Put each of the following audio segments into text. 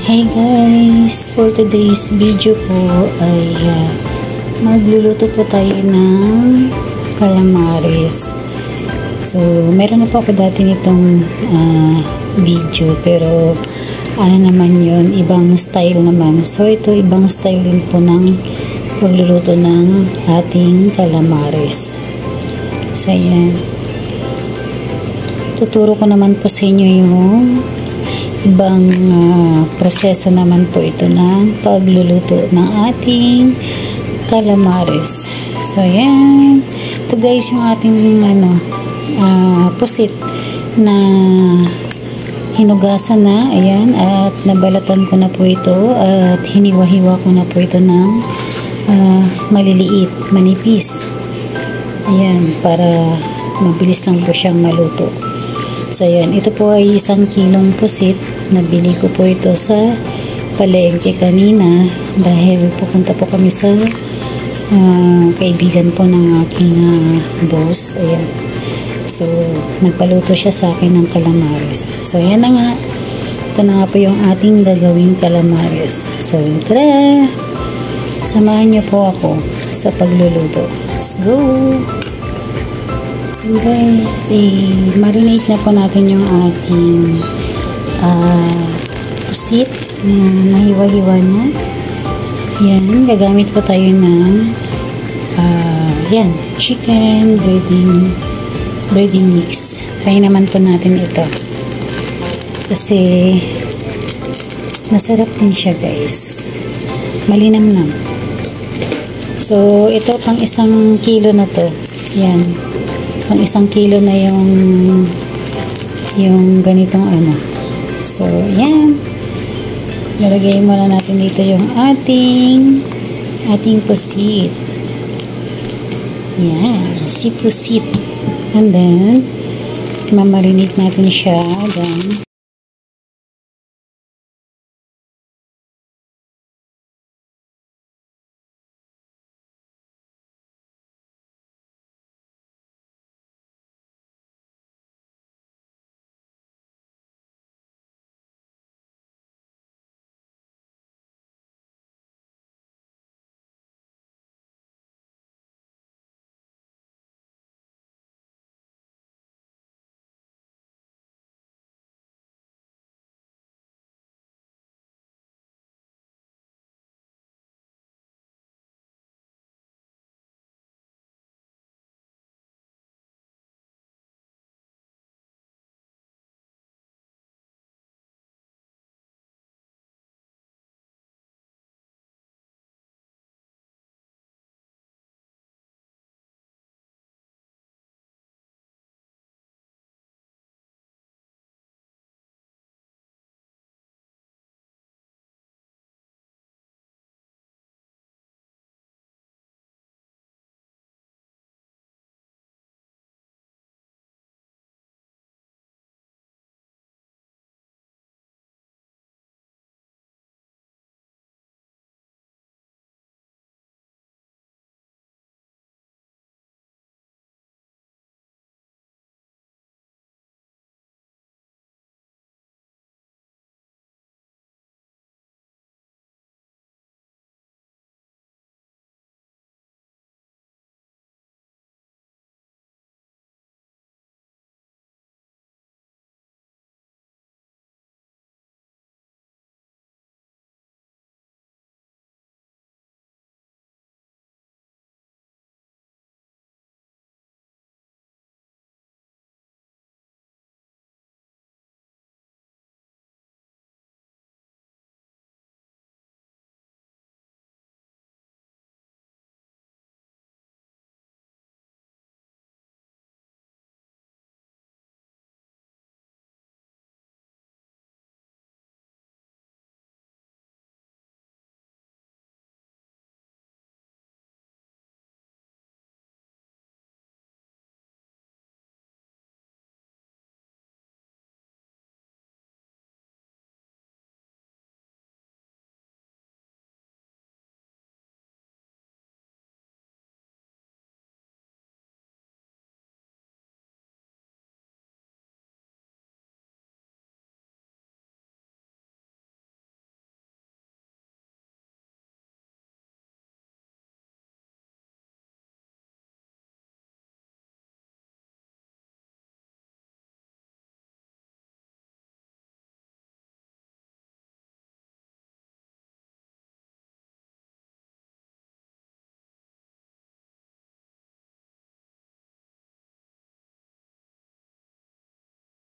Hey guys! For today's video po ay magluluto po tayo ng calamares. So, meron na po ako dati nitong video pero ano naman yun, ibang style naman. So, ito ibang style din po ng pagluluto ng ating calamares. So, yan. Tuturo ko naman po sa inyo yung ibang proseso naman po ito ng pagluluto ng ating calamares. So, yan. Ito guys, yung ating pusit na hinugasan na. Ayan. At nabalatan ko na po ito. At hiniwa-hiwa ko na po ito ng maliliit, manipis. Ayan. Para mabilis lang po siyang maluto. So, ayan. Ito po ay 1 kilong pusit. Nabili ko po ito sa palengke kanina dahil pupunta po kami sa kaibigan po ng aking boss. Ayan. So, nagpaluto siya sa akin ng calamares. So, ayan na nga. Ito na nga po yung ating gagawing calamares. So, tara! Samahan niyo po ako sa pagluluto. Let's go! Guys, i-marinate na po natin yung ating pusit na nahiwa-hiwa na. Yan, gagamit po tayo ng yan, chicken breading mix. Try naman po natin ito kasi masarap din siya guys, malinamnam. So ito pang 1 kilo na to. Yan, pang 1 kilo na yung ganitong so yan, nalagay muna natin dito yung ating pusit. Yan, si pusit, and then mamarinate natin siya. Then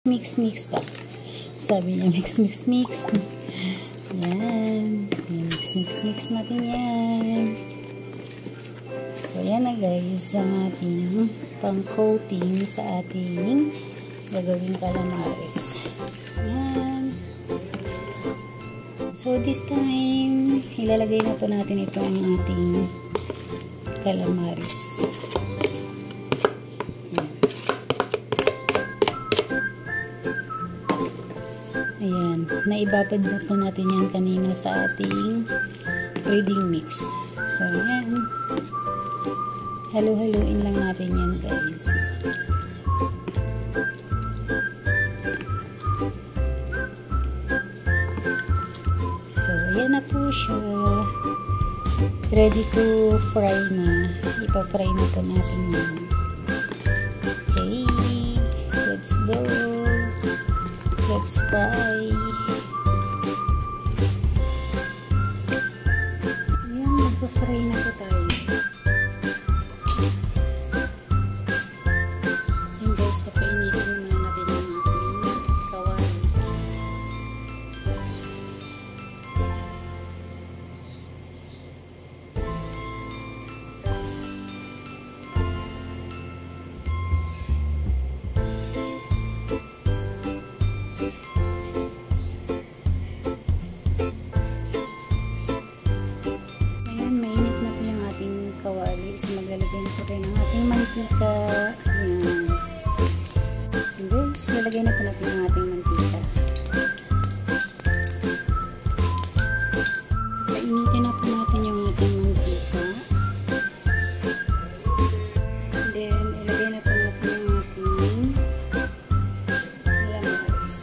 Mix, mix pa. Sabi niya, mix, mix, mix. Yan. Mix, mix, mix natin yan. So, yan na guys, ang ating pang-coating sa ating gagawing calamares. Yan. So, this time, ilalagay na po natin itong ating calamares. Ayan, naibabad na po natin yan kanina sa ating breading mix. So, ayan. Halo-haloin lang natin yan, guys. So, ayan na po siya. Ready to fry na. Ipa-fry na po natin yan. Okay, let's go. Let's fry. Ayan, magpa-fry na po tayo. Ayan guys, papainitin muna natin yung ating kawali. So, maglalagay na po tayo ng ating mantika. Ayan. And guys, lalagay na po natin yung ating mantika. Painitin na po natin yung ating mantika. And then, ilagay na po natin yung ating calamares.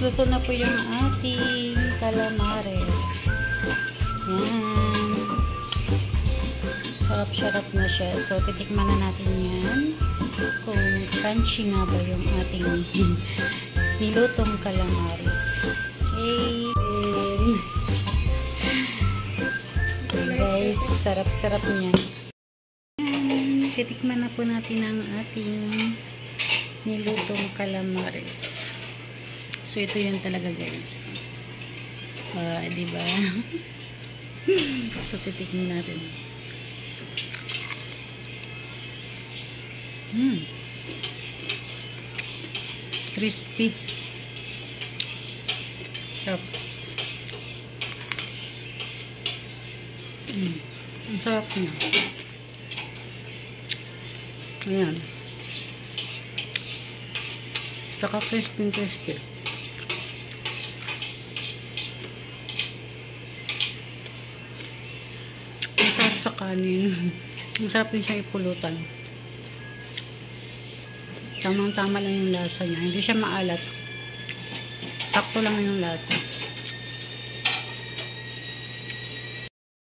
Luto na po yung ating calamares. Yan. Sarap-sarap na siya. So, titikman na natin yan. Kung crunchy nga ba yung ating nilutong calamares. Okay. Guys, sarap-sarap niyan. Titikman na po natin ang ating nilutong calamares. So, ito yun talaga, guys. Diba? So, titikman natin. Crispy. Sarap. Ang sarap niya. Ayan. Tsaka crispy. Sa kanin. Masarap din siyang ipulutan. Tamang-tama lang yung lasa niya. Hindi siya maalat. Sakto lang yung lasa.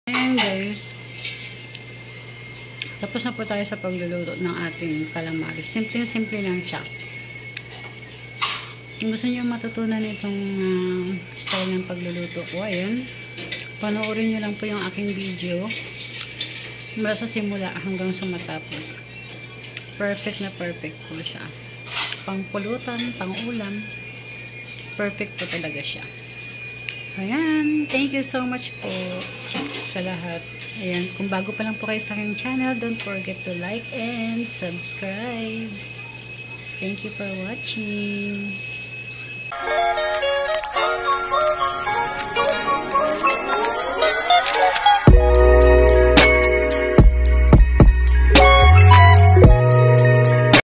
Ayan guys. Tapos na po tayo sa pagluluto ng ating calamares. Simple-simple lang siya. Kung gusto niyo matutunan itong style ng pagluluto ko, ayan. Panoorin niyo lang po yung aking video. Mula sa simula hanggang sa matapos. Perfect na perfect po siya. Pang pulutan, pang ulam. Perfect po talaga siya. Ayan. Thank you so much po sa lahat. Ayan. Kung bago pa lang po kayo sa aking channel, don't forget to like and subscribe. Thank you for watching.